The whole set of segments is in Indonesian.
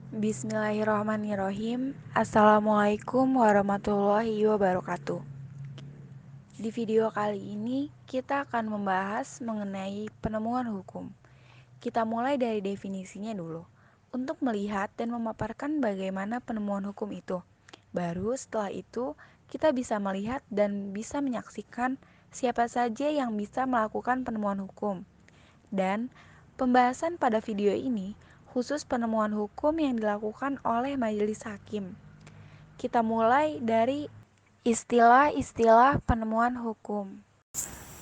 Bismillahirrahmanirrahim. Assalamualaikum warahmatullahi wabarakatuh. Di video kali ini kita akan membahas mengenai penemuan hukum. Kita mulai dari definisinya dulu, untuk melihat dan memaparkan bagaimana penemuan hukum itu. Baru setelah itu kita bisa melihat dan bisa menyaksikan siapa saja yang bisa melakukan penemuan hukum. Dan pembahasan pada video ini khusus penemuan hukum yang dilakukan oleh majelis hakim. Kita mulai dari istilah-istilah penemuan hukum.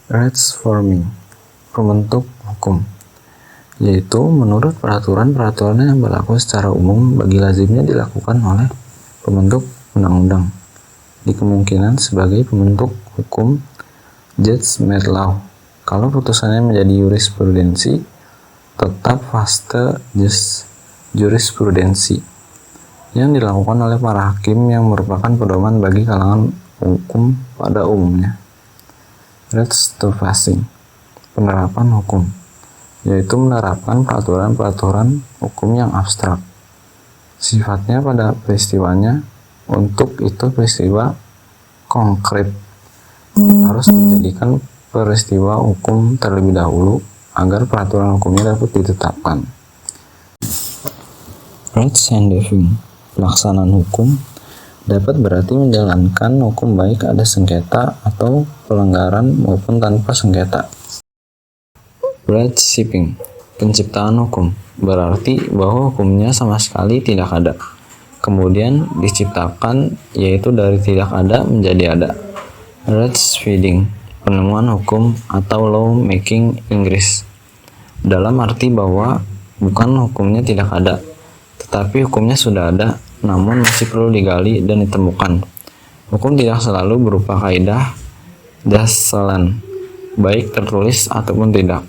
Rights forming, pembentuk hukum, yaitu menurut peraturan-peraturan yang berlaku secara umum bagi lazimnya dilakukan oleh pembentuk undang-undang, di kemungkinan sebagai pembentuk hukum judge made law. Kalau putusannya menjadi jurisprudensi, tetap fase jurisprudensi yang dilakukan oleh para hakim yang merupakan pedoman bagi kalangan hukum pada umumnya. Rights to passing, penerapan hukum, yaitu menerapkan peraturan-peraturan hukum yang abstrak. Sifatnya pada peristiwanya, untuk itu peristiwa konkret harus dijadikan peristiwa hukum terlebih dahulu agar peraturan hukumnya dapat ditetapkan. Rights handhaving, pelaksanaan hukum, dapat berarti menjalankan hukum baik ada sengketa atau pelanggaran maupun tanpa sengketa. Right shipping, penciptaan hukum, berarti bahwa hukumnya sama sekali tidak ada, kemudian diciptakan, yaitu dari tidak ada menjadi ada. Right feeding, penemuan hukum atau law making Inggris, dalam arti bahwa bukan hukumnya tidak ada, tetapi hukumnya sudah ada, namun masih perlu digali dan ditemukan. Hukum tidak selalu berupa kaidah dasalan, baik tertulis ataupun tidak,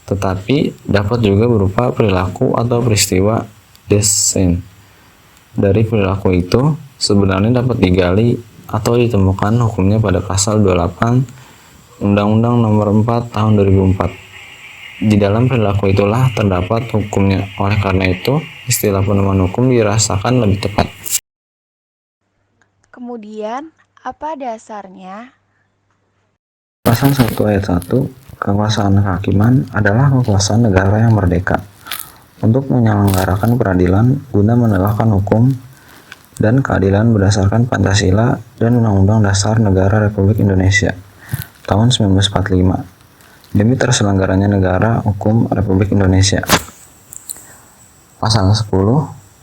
tetapi dapat juga berupa perilaku atau peristiwa desain. Dari perilaku itu sebenarnya dapat digali atau ditemukan hukumnya pada pasal 28 Undang-Undang Nomor 4 Tahun 2004. Di dalam perilaku itulah terdapat hukumnya. Oleh karena itu, istilah penemuan hukum dirasakan lebih tepat. Kemudian, apa dasarnya? Pasal 1 ayat 1, kekuasaan kehakiman adalah kekuasaan negara yang merdeka untuk menyelenggarakan peradilan guna menegakkan hukum dan keadilan berdasarkan Pancasila dan Undang-Undang Dasar Negara Republik Indonesia tahun 1945 demi terselenggaranya negara hukum Republik Indonesia. Pasal 10,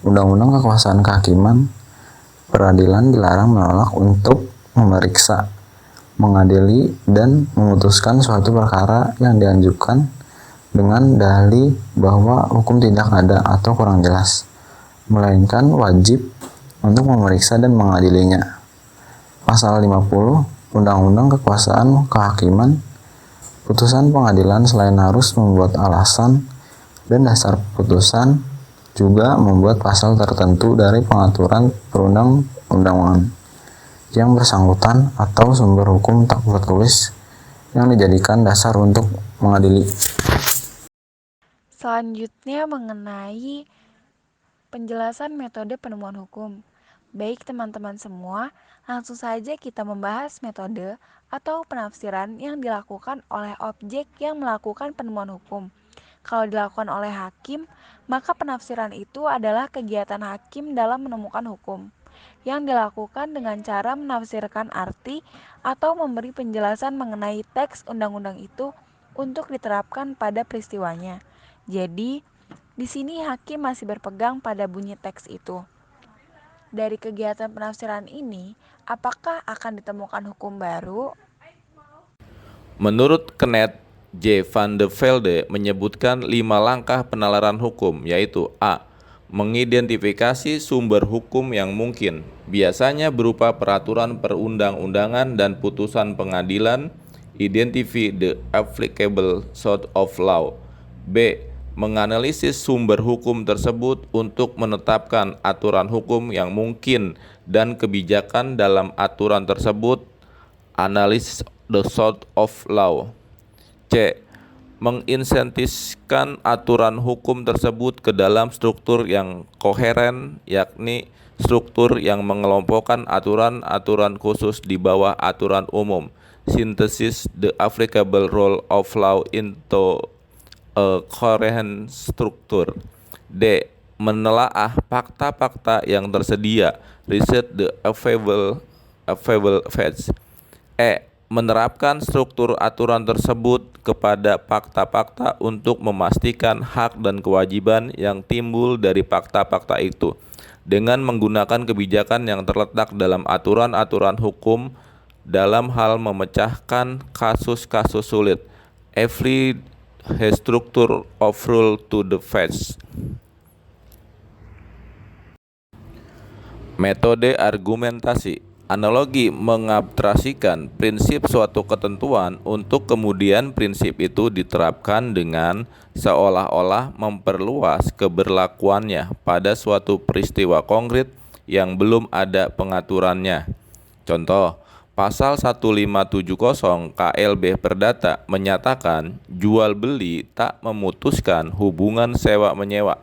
Undang-Undang Kekuasaan Kehakiman, peradilan dilarang menolak untuk memeriksa, mengadili, dan memutuskan suatu perkara yang diajukan dengan dalih bahwa hukum tidak ada atau kurang jelas, melainkan wajib untuk memeriksa dan mengadilinya. Pasal 50, Undang-Undang Kekuasaan Kehakiman, putusan pengadilan selain harus membuat alasan dan dasar putusan, juga membuat pasal tertentu dari pengaturan perundang-undangan yang bersangkutan atau sumber hukum tak tertulis yang dijadikan dasar untuk mengadili. Selanjutnya mengenai penjelasan metode penemuan hukum. Baik teman-teman semua, langsung saja kita membahas metode atau penafsiran yang dilakukan oleh objek yang melakukan penemuan hukum. Kalau dilakukan oleh hakim, maka penafsiran itu adalah kegiatan hakim dalam menemukan hukum, yang dilakukan dengan cara menafsirkan arti atau memberi penjelasan mengenai teks undang-undang itu untuk diterapkan pada peristiwanya. Jadi, di sini hakim masih berpegang pada bunyi teks itu. Dari kegiatan penafsiran ini, apakah akan ditemukan hukum baru? Menurut Kenneth J. van de Velde menyebutkan 5 langkah penalaran hukum, yaitu A. Mengidentifikasi sumber hukum yang mungkin, biasanya berupa peraturan perundang-undangan dan putusan pengadilan. Identify the applicable sort of law. B. Menganalisis sumber hukum tersebut untuk menetapkan aturan hukum yang mungkin dan kebijakan dalam aturan tersebut. Analysis the sort of law. C. menginsentifkan aturan hukum tersebut ke dalam struktur yang koheren, yakni struktur yang mengelompokkan aturan-aturan khusus di bawah aturan umum. Synthesis the applicable role of law into a coherent structure. D. Menelaah fakta-fakta yang tersedia. Research the available facts. E. Menerapkan struktur aturan tersebut kepada fakta-fakta untuk memastikan hak dan kewajiban yang timbul dari fakta-fakta itu dengan menggunakan kebijakan yang terletak dalam aturan-aturan hukum dalam hal memecahkan kasus-kasus sulit. Every structure of rule to the facts. Metode argumentasi. Analogi mengabstrasikan prinsip suatu ketentuan untuk kemudian prinsip itu diterapkan dengan seolah-olah memperluas keberlakuannya pada suatu peristiwa konkret yang belum ada pengaturannya. Contoh, pasal 1570 KLB Perdata menyatakan jual beli tak memutuskan hubungan sewa-menyewa.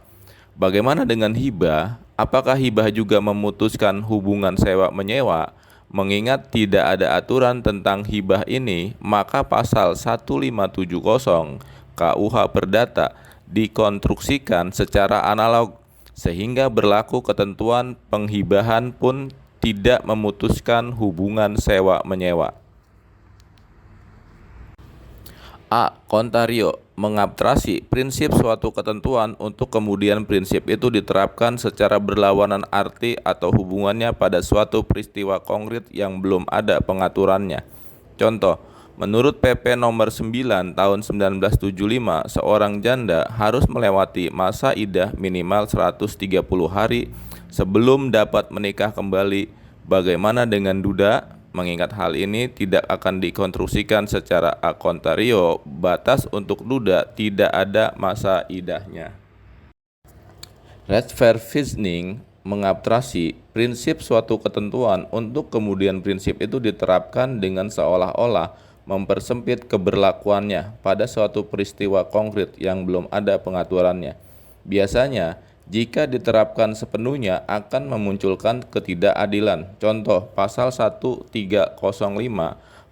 Bagaimana dengan hibah? Apakah hibah juga memutuskan hubungan sewa-menyewa? Mengingat tidak ada aturan tentang hibah ini, maka pasal 1570 KUH Perdata dikonstruksikan secara analog, sehingga berlaku ketentuan penghibahan pun tidak memutuskan hubungan sewa-menyewa. A. Kontario mengabstrasi prinsip suatu ketentuan untuk kemudian prinsip itu diterapkan secara berlawanan arti atau hubungannya pada suatu peristiwa konkret yang belum ada pengaturannya. Contoh, menurut PP nomor 9 tahun 1975, seorang janda harus melewati masa iddah minimal 130 hari sebelum dapat menikah kembali. Bagaimana dengan duda? Mengingat hal ini tidak akan dikonstruksikan secara a contrario, batas untuk duda tidak ada masa iddahnya. Rechtfertigung mengabstrasi prinsip suatu ketentuan untuk kemudian prinsip itu diterapkan dengan seolah-olah mempersempit keberlakuannya pada suatu peristiwa konkret yang belum ada pengaturannya. Biasanya, jika diterapkan sepenuhnya akan memunculkan ketidakadilan. Contoh, pasal 1305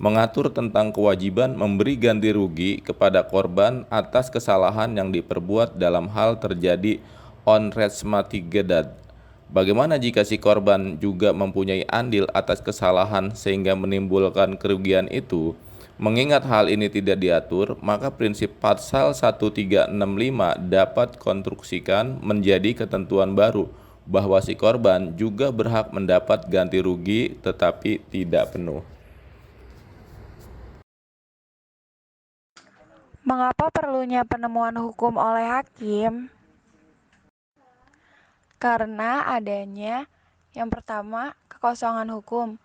mengatur tentang kewajiban memberi ganti rugi kepada korban atas kesalahan yang diperbuat dalam hal terjadi onrechtmatigedad. Bagaimana jika si korban juga mempunyai andil atas kesalahan sehingga menimbulkan kerugian itu? Mengingat hal ini tidak diatur, maka prinsip pasal 1365 dapat konstruksikan menjadi ketentuan baru bahwa si korban juga berhak mendapat ganti rugi tetapi tidak penuh. Mengapa perlunya penemuan hukum oleh hakim? Karena adanya yang pertama, kekosongan hukum.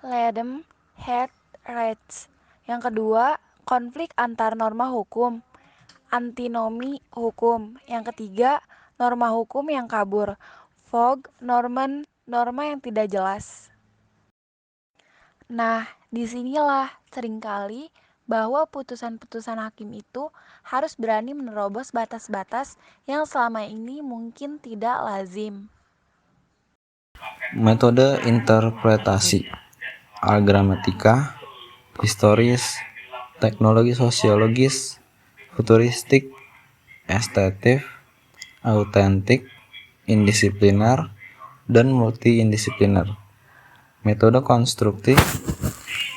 Ledem het rechts. Yang kedua, konflik antar norma hukum. Antinomi hukum. Yang ketiga, norma hukum yang kabur. Fog, norma yang tidak jelas. Nah, disinilah seringkali bahwa putusan-putusan hakim itu harus berani menerobos batas-batas yang selama ini mungkin tidak lazim. Metode interpretasi algramatika, historis, teknologi sosiologis, futuristik, estetif, autentik, indisipliner, dan multi-indisipliner. Metode konstruktif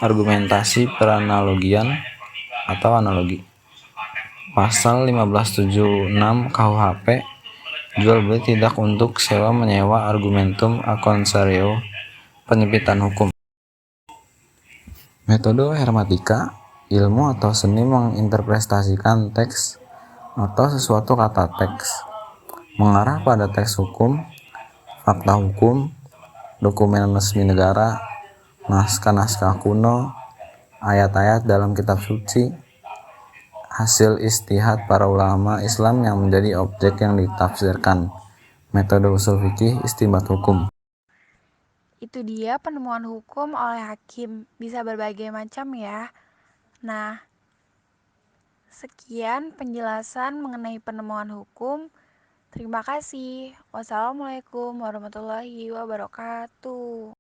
argumentasi peranalogian atau analogi. Pasal 1576 KUHP, jual beli tidak untuk sewa menyewa, argumentum a contrario, penyempitan hukum. Metode hermatika, ilmu atau seni menginterpretasikan teks atau sesuatu kata teks, mengarah pada teks hukum, fakta hukum, dokumen resmi negara, naskah-naskah kuno, ayat-ayat dalam kitab suci, hasil istihad para ulama Islam yang menjadi objek yang ditafsirkan. Metode usul fikih istinbat hukum. Itu dia penemuan hukum oleh hakim, bisa berbagai macam ya. Nah, Sekian penjelasan mengenai penemuan hukum. Terima kasih. Wassalamualaikum warahmatullahi wabarakatuh.